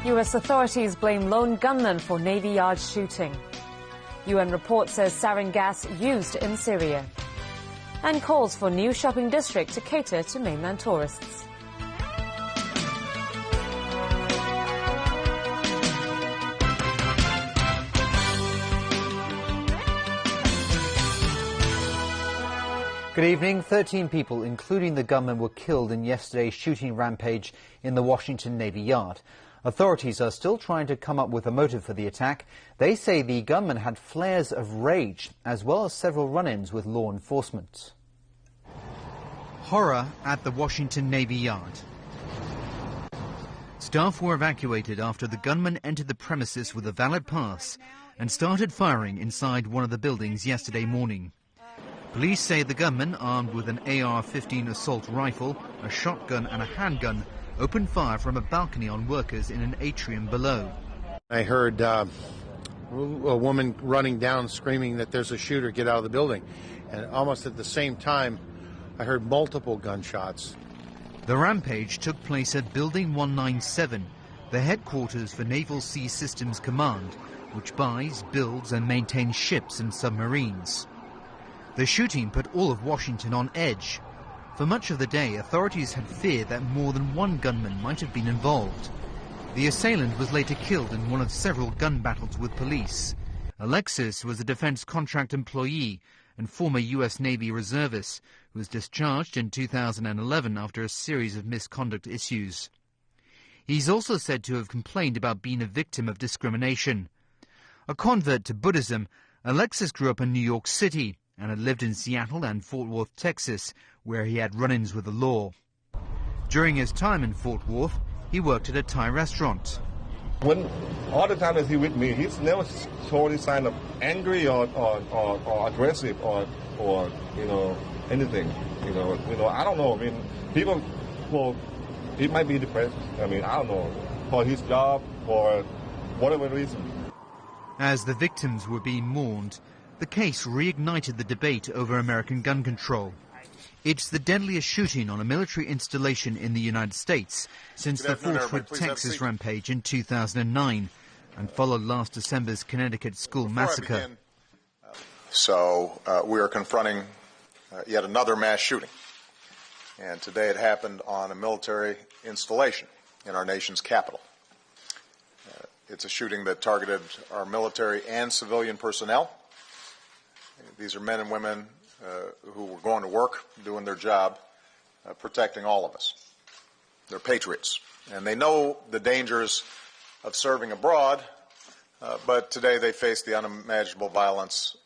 U.S. authorities blame lone gunman for Navy Yard shooting. UN report says sarin gas used in Syria. And calls for new shopping district to cater to mainland tourists. Good evening. 13 people, including the gunman, were killed in yesterday's shooting rampage in the Washington Navy Yard. Authorities are still trying to come up with a motive for the attack. They say the gunman had flares of rage, as well as several run-ins with law enforcement. Horror at the Washington Navy Yard. Staff were evacuated after the gunman entered the premises with a valid pass and started firing inside one of the buildings yesterday morning. Police say the gunman, armed with an AR-15 assault rifle, a shotgun and a handgun, opened fire from a balcony on workers in an atrium below. I heard a woman running down screaming that there's a shooter, get out of the building. And almost at the same time, I heard multiple gunshots. The rampage took place at Building 197, the headquarters for Naval Sea Systems Command, which buys, builds and maintains ships and submarines. The shooting put all of Washington on edge. For much of the day, authorities had feared that more than one gunman might have been involved. The assailant was later killed in one of several gun battles with police. Alexis was a defense contract employee and former U.S. Navy reservist who was discharged in 2011 after a series of misconduct issues. He's also said to have complained about being a victim of discrimination. A convert to Buddhism, Alexis grew up in New York City and had lived in Seattle and Fort Worth, Texas, where he had run-ins with the law. During his time in Fort Worth, he worked at a Thai restaurant. When all the time that he's with me, he's never showed any sign of angry or aggressive or anything. I don't know. I mean, people, well, it might be depressed. I mean, I don't know, for his job, for whatever reason. As the victims were being mourned, the case reignited the debate over American gun control. It's the deadliest shooting on a military installation in the United States since the Fort Hood, Texas rampage in 2009 and followed last December's Connecticut school massacre. We are confronting yet another mass shooting. And today it happened on a military installation in our nation's capital. It's a shooting that targeted our military and civilian personnel. These are men and women who were going to work, doing their job, protecting all of us. They're patriots, and they know the dangers of serving abroad, but today they face the unimaginable violence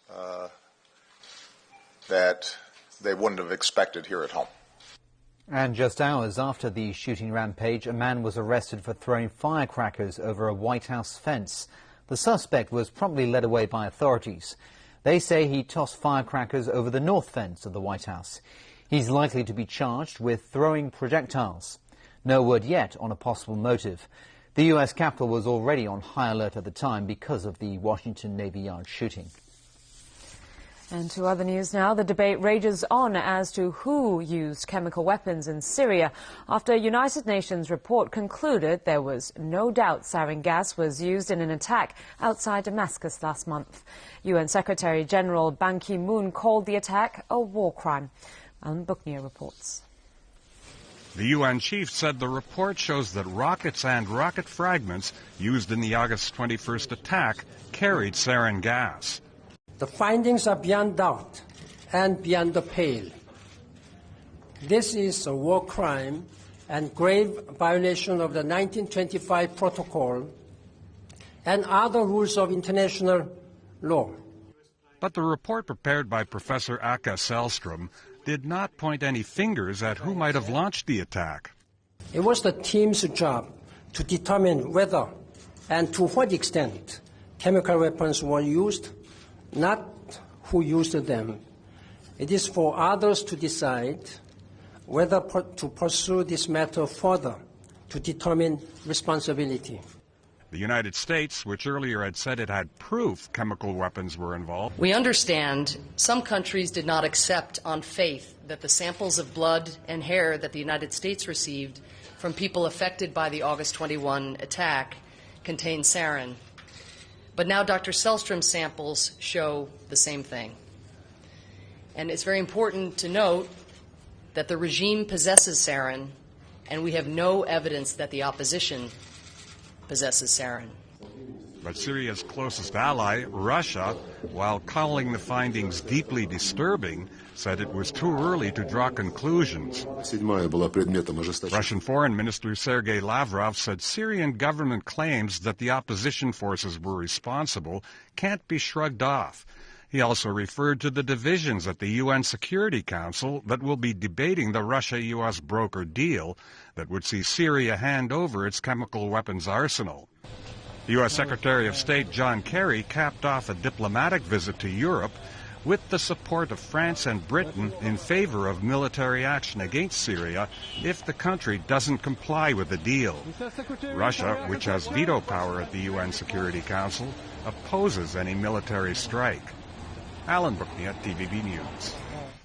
that they wouldn't have expected here at home. And just hours after the shooting rampage, a man was arrested for throwing firecrackers over a White House fence. The suspect was promptly led away by authorities. They say he tossed firecrackers over the north fence of the White House. He's likely to be charged with throwing projectiles. No word yet on a possible motive. The U.S. Capitol was already on high alert at the time because of the Washington Navy Yard shooting. And to other news now, the debate rages on as to who used chemical weapons in Syria after a United Nations report concluded there was no doubt sarin gas was used in an attack outside Damascus last month. UN Secretary General Ban Ki-moon called the attack a war crime. Alan Buckner reports. The UN chief said the report shows that rockets and rocket fragments used in the August 21st attack carried sarin gas. The findings are beyond doubt and beyond the pale. This is a war crime and grave violation of the 1925 Protocol and other rules of international law. But the report prepared by Professor Akka Selstrom did not point any fingers at who might have launched the attack. It was the team's job to determine whether and to what extent chemical weapons were used, not who used them. It is for others to decide whether to pursue this matter further to determine responsibility. The United States, which earlier had said it had proof chemical weapons were involved. We understand some countries did not accept on faith that the samples of blood and hair that the United States received from people affected by the August 21 attack contained sarin. But now Dr. Sellstrom's samples show the same thing. And it's very important to note that the regime possesses sarin, and we have no evidence that the opposition possesses sarin. But Syria's closest ally, Russia, while calling the findings deeply disturbing, said it was too early to draw conclusions. Russian Foreign Minister Sergei Lavrov said Syrian government claims that the opposition forces were responsible can't be shrugged off. He also referred to the divisions at the UN Security Council that will be debating the Russia-US broker deal that would see Syria hand over its chemical weapons arsenal. U.S. Secretary of State John Kerry capped off a diplomatic visit to Europe with the support of France and Britain in favor of military action against Syria if the country doesn't comply with the deal. Russia, which has veto power at the UN Security Council, opposes any military strike. Alan Brookney, TVB News.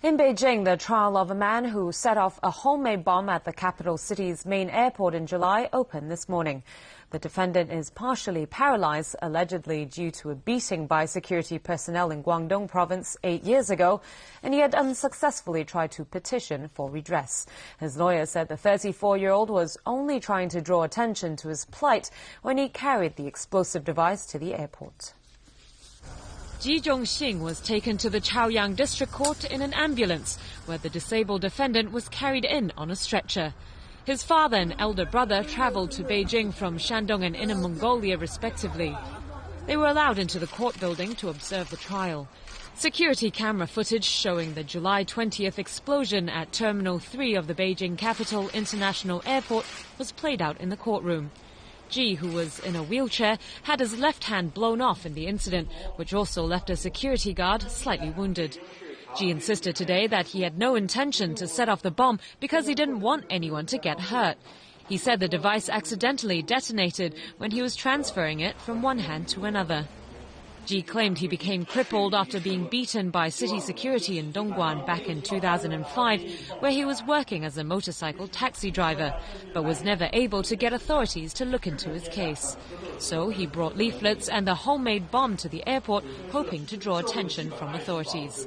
In Beijing, the trial of a man who set off a homemade bomb at the capital city's main airport in July opened this morning. The defendant is partially paralyzed, allegedly due to a beating by security personnel in Guangdong province 8 years ago, and he had unsuccessfully tried to petition for redress. His lawyer said the 34-year-old was only trying to draw attention to his plight when he carried the explosive device to the airport. Ji Zhongxing was taken to the Chaoyang District Court in an ambulance, where the disabled defendant was carried in on a stretcher. His father and elder brother travelled to Beijing from Shandong and Inner Mongolia, respectively. They were allowed into the court building to observe the trial. Security camera footage showing the July 20th explosion at Terminal 3 of the Beijing Capital International Airport was played out in the courtroom. Ji, who was in a wheelchair, had his left hand blown off in the incident, which also left a security guard slightly wounded. Ji insisted today that he had no intention to set off the bomb because he didn't want anyone to get hurt. He said the device accidentally detonated when he was transferring it from one hand to another. Ji claimed he became crippled after being beaten by city security in Dongguan back in 2005, where he was working as a motorcycle taxi driver, but was never able to get authorities to look into his case. So he brought leaflets and a homemade bomb to the airport, hoping to draw attention from authorities.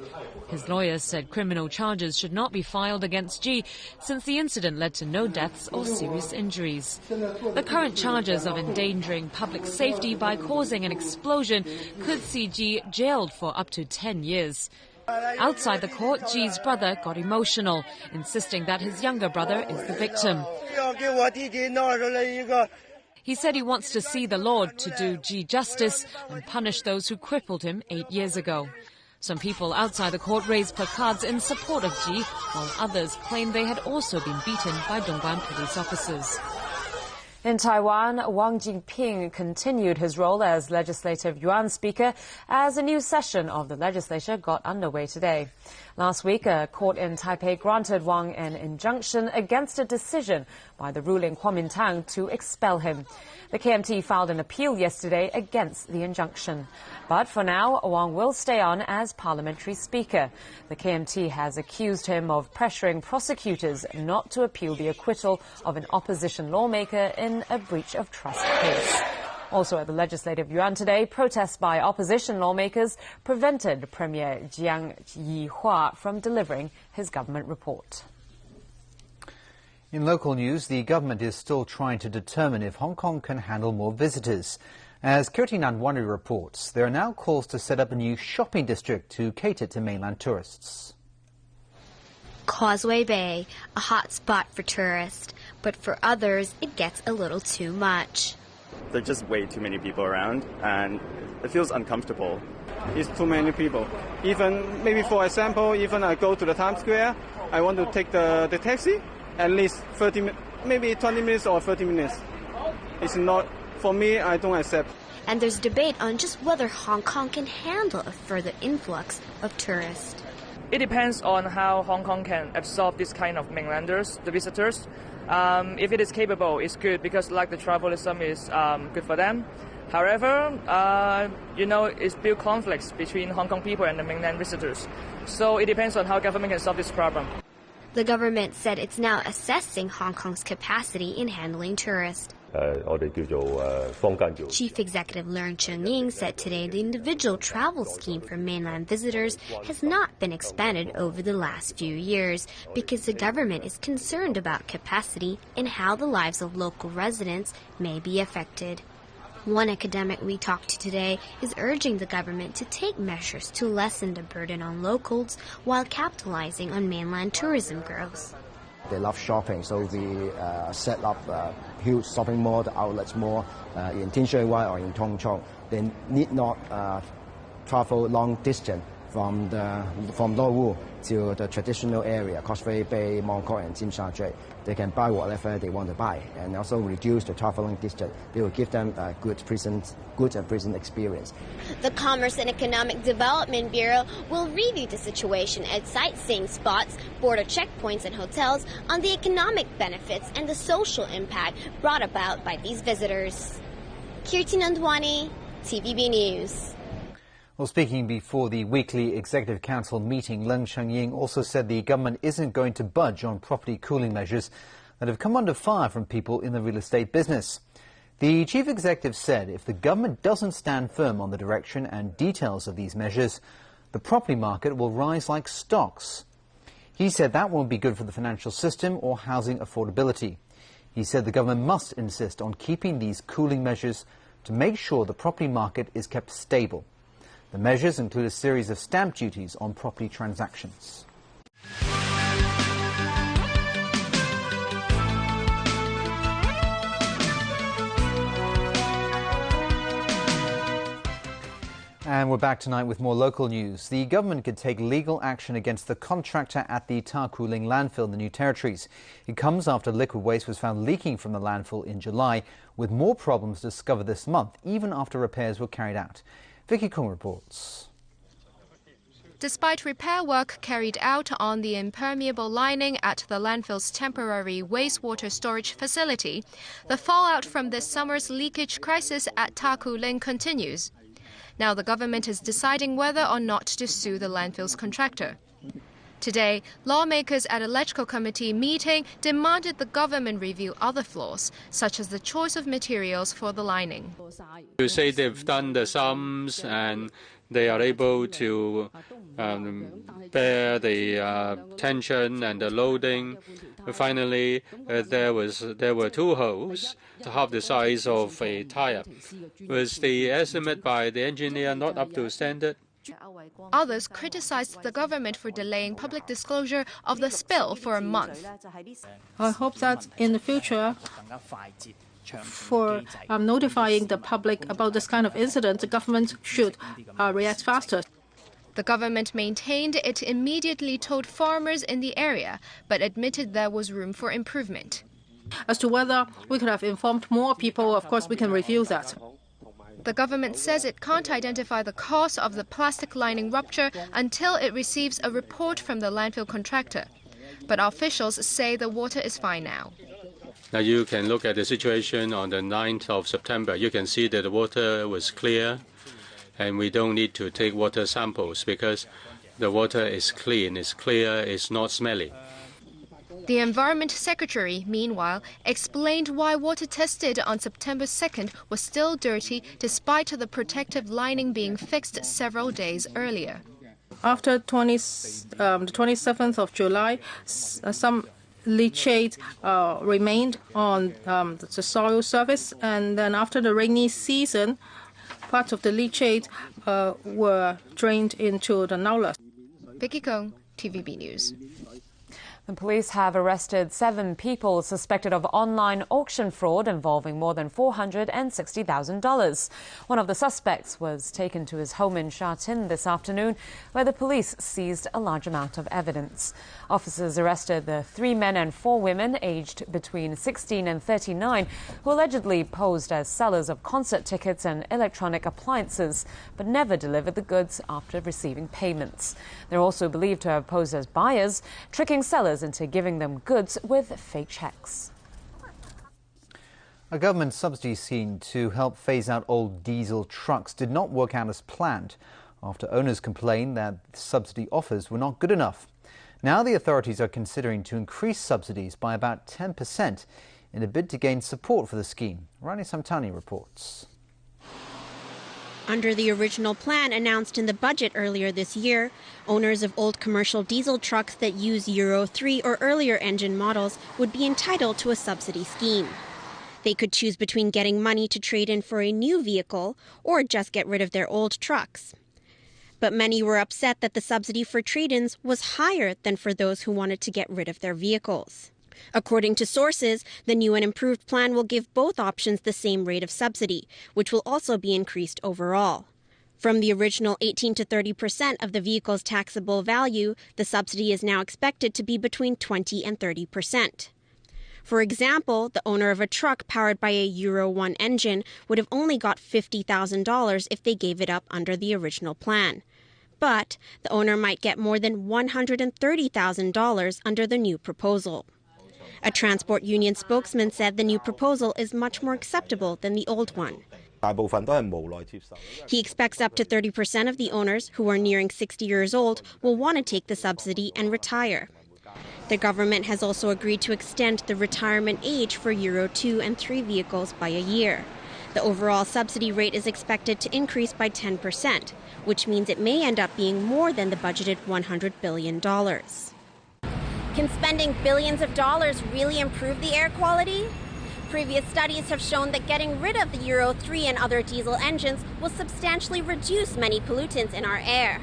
His lawyers said criminal charges should not be filed against Ji, since the incident led to no deaths or serious injuries. The current charges of endangering public safety by causing an explosion could see Ji jailed for up to 10 years. Outside the court, Ji's brother got emotional, insisting that his younger brother is the victim. He said he wants to see the Lord to do Ji justice and punish those who crippled him 8 years ago. Some people outside the court raised placards in support of Ji, while others claimed they had also been beaten by Dongguan police officers. In Taiwan, Wang Jingping continued his role as Legislative Yuan Speaker as a new session of the legislature got underway today. Last week, a court in Taipei granted Wang an injunction against a decision by the ruling Kuomintang to expel him. The KMT filed an appeal yesterday against the injunction. But for now, Wang will stay on as parliamentary speaker. The KMT has accused him of pressuring prosecutors not to appeal the acquittal of an opposition lawmaker in a breach of trust case. Also at the Legislative Yuan today, protests by opposition lawmakers prevented Premier Jiang Yihua from delivering his government report. In local news, the government is still trying to determine if Hong Kong can handle more visitors. As Kirti Nanwani reports, there are now calls to set up a new shopping district to cater to mainland tourists. Causeway Bay, a hot spot for tourists, but for others it gets a little too much. There are just way too many people around, and it feels uncomfortable. It's too many people. Even, maybe for example, even I go to the Times Square, I want to take the taxi, at least 30, maybe 20 minutes or 30 minutes. It's not, for me, I don't accept. And there's debate on just whether Hong Kong can handle a further influx of tourists. It depends on how Hong Kong can absorb this kind of mainlanders, the visitors. If it is capable, it's good because like the tribalism is good for them. However, it's built conflicts between Hong Kong people and the mainland visitors. So it depends on how government can solve this problem. The government said it's now assessing Hong Kong's capacity in handling tourists. Chief Executive Leung Chun-ying said today the individual travel scheme for mainland visitors has not been expanded over the last few years because the government is concerned about capacity and how the lives of local residents may be affected. One academic we talked to today is urging the government to take measures to lessen the burden on locals while capitalizing on mainland tourism growth. They love shopping, so we set up huge shopping mall, outlets more in Tin Shui Wai or in Tung Chung. They need not travel long distance from Lo Wu to the traditional area, Causeway Bay, Mong Kok and Tsim Sha Tsui. They can buy whatever they want to buy and also reduce the traveling distance. They will give them a good and pleasant experience. The Commerce and Economic Development Bureau will review the situation at sightseeing spots, border checkpoints and hotels on the economic benefits and the social impact brought about by these visitors. Kirti Nandwani, TVB News. Well, speaking before the weekly Executive Council meeting, Leung Chun-ying also said the government isn't going to budge on property cooling measures that have come under fire from people in the real estate business. The Chief Executive said if the government doesn't stand firm on the direction and details of these measures, the property market will rise like stocks. He said that won't be good for the financial system or housing affordability. He said the government must insist on keeping these cooling measures to make sure the property market is kept stable. The measures include a series of stamp duties on property transactions. And we're back tonight with more local news. The government could take legal action against the contractor at the Ta Koo Ling landfill in the New Territories. It comes after liquid waste was found leaking from the landfill in July, with more problems discovered this month, even after repairs were carried out. Vicky Kung reports. Despite repair work carried out on the impermeable lining at the landfill's temporary wastewater storage facility, the fallout from this summer's leakage crisis at Ta Koo Ling continues. Now the government is deciding whether or not to sue the landfill's contractor. Today, lawmakers at a electrical committee meeting demanded the government review other flaws, such as the choice of materials for the lining. You say they've done the sums and they are able to bear the tension and the loading. Finally, there were two holes, half the size of a tire. Was the estimate by the engineer not up to standard? Others criticized the government for delaying public disclosure of the spill for a month. I hope that in the future, for notifying the public about this kind of incident, the government should react faster. The government maintained it immediately told farmers in the area, but admitted there was room for improvement. As to whether we could have informed more people, of course, we can review that. The government says it can't identify the cause of the plastic lining rupture until it receives a report from the landfill contractor. But officials say the water is fine now. Now you can look at the situation on the 9th of September. You can see that the water was clear, and we don't need to take water samples because the water is clean, it's clear, it's not smelly. The Environment Secretary, meanwhile, explained why water tested on September 2nd was still dirty despite the protective lining being fixed several days earlier. After the 27th of July, some leachate remained on the soil surface, and then after the rainy season, parts of the leachate were drained into the Nowla. Vicky Kong, TVB News. The police have arrested 7 people suspected of online auction fraud involving more than $460,000. One of the suspects was taken to his home in Sha Tin this afternoon, where the police seized a large amount of evidence. Officers arrested the 3 men and 4 women aged between 16 and 39 who allegedly posed as sellers of concert tickets and electronic appliances, but never delivered the goods after receiving payments. They're also believed to have posed as buyers, tricking sellers into giving them goods with fake checks. A government subsidy scheme to help phase out old diesel trucks did not work out as planned after owners complained that subsidy offers were not good enough. Now the authorities are considering to increase subsidies by about 10% in a bid to gain support for the scheme. Rani Samtani reports. Under the original plan announced in the budget earlier this year, owners of old commercial diesel trucks that use Euro 3 or earlier engine models would be entitled to a subsidy scheme. They could choose between getting money to trade in for a new vehicle or just get rid of their old trucks. But many were upset that the subsidy for trade-ins was higher than for those who wanted to get rid of their vehicles. According to sources, the new and improved plan will give both options the same rate of subsidy, which will also be increased overall. From the original 18 to 30% of the vehicle's taxable value, the subsidy is now expected to be between 20 and 30%. For example, the owner of a truck powered by a Euro 1 engine would have only got $50,000 if they gave it up under the original plan. But the owner might get more than $130,000 under the new proposal. A transport union spokesman said the new proposal is much more acceptable than the old one. He expects up to 30% of the owners who are nearing 60 years old will want to take the subsidy and retire. The government has also agreed to extend the retirement age for Euro 2 and 3 vehicles by a year. The overall subsidy rate is expected to increase by 10%, which means it may end up being more than the budgeted $100 billion. Can spending billions of dollars really improve the air quality? Previous studies have shown that getting rid of the Euro 3 and other diesel engines will substantially reduce many pollutants in our air.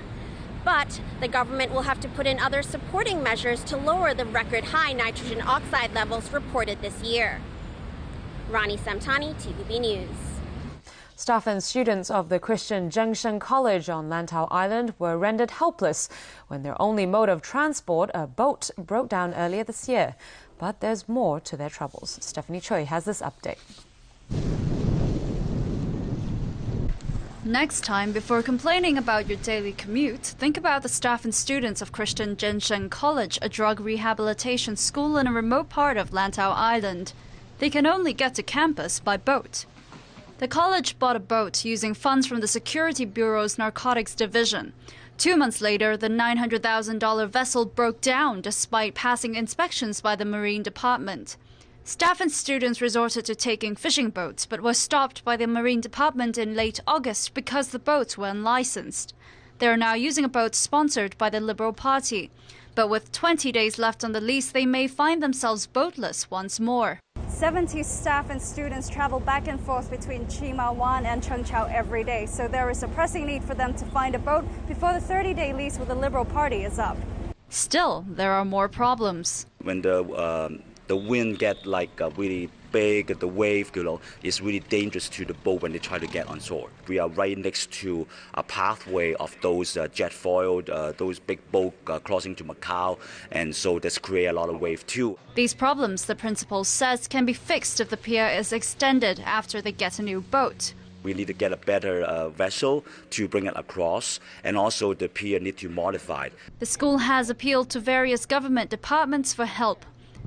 But the government will have to put in other supporting measures to lower the record high nitrogen oxide levels reported this year. Rani Samtani, TVB News. Staff and students of the Christian Zhengshen College on Lantau Island were rendered helpless when their only mode of transport, a boat, broke down earlier this year. But there's more to their troubles. Stephanie Choi has this update. Next time, before complaining about your daily commute, think about the staff and students of Christian Zhengshen College, a drug rehabilitation school in a remote part of Lantau Island. They can only get to campus by boat. The college bought a boat using funds from the Security Bureau's Narcotics Division. 2 months later, the $900,000 vessel broke down despite passing inspections by the Marine Department. Staff and students resorted to taking fishing boats, but were stopped by the Marine Department in late August because the boats were unlicensed. They are now using a boat sponsored by the Liberal Party. But with 20 days left on the lease, they may find themselves boatless once more. 70 staff and students travel back and forth between Chima Wan and Chengchao every day, so there is a pressing need for them to find a boat before the 30-day lease with the Liberal Party is up. Still, there are more problems. When the wind get really big, the wave, is really dangerous to the boat when they try to get on shore. We are right next to a pathway of those jet foil, those big boats crossing to Macau, and so this creates a lot of wave too. These problems, the principal says, can be fixed if the pier is extended after they get a new boat. We need to get a better vessel to bring it across, and also the pier need to be modified. The school has appealed to various government departments for help.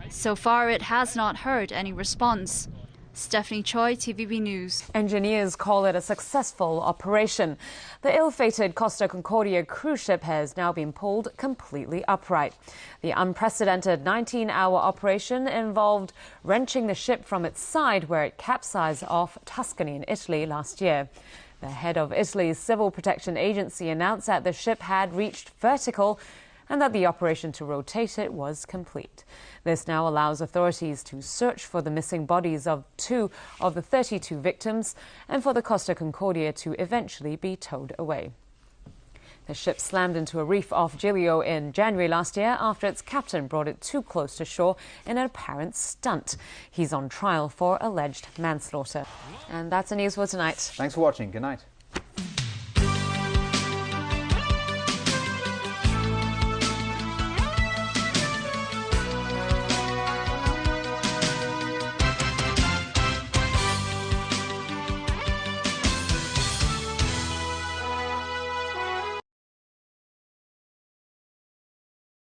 So far, it has not heard any response. Stephanie Choi, TVB News. Engineers call it a successful operation. The ill-fated Costa Concordia cruise ship has now been pulled completely upright. The unprecedented 19-hour operation involved wrenching the ship from its side where it capsized off Tuscany in Italy last year. The head of Italy's Civil Protection Agency announced that the ship had reached vertical and that the operation to rotate it was complete. This now allows authorities to search for the missing bodies of 2 of the 32 victims and for the Costa Concordia to eventually be towed away. The ship slammed into a reef off Gilio in January last year after its captain brought it too close to shore in an apparent stunt. He's on trial for alleged manslaughter. And that's the news for tonight. Thanks for watching. Good night.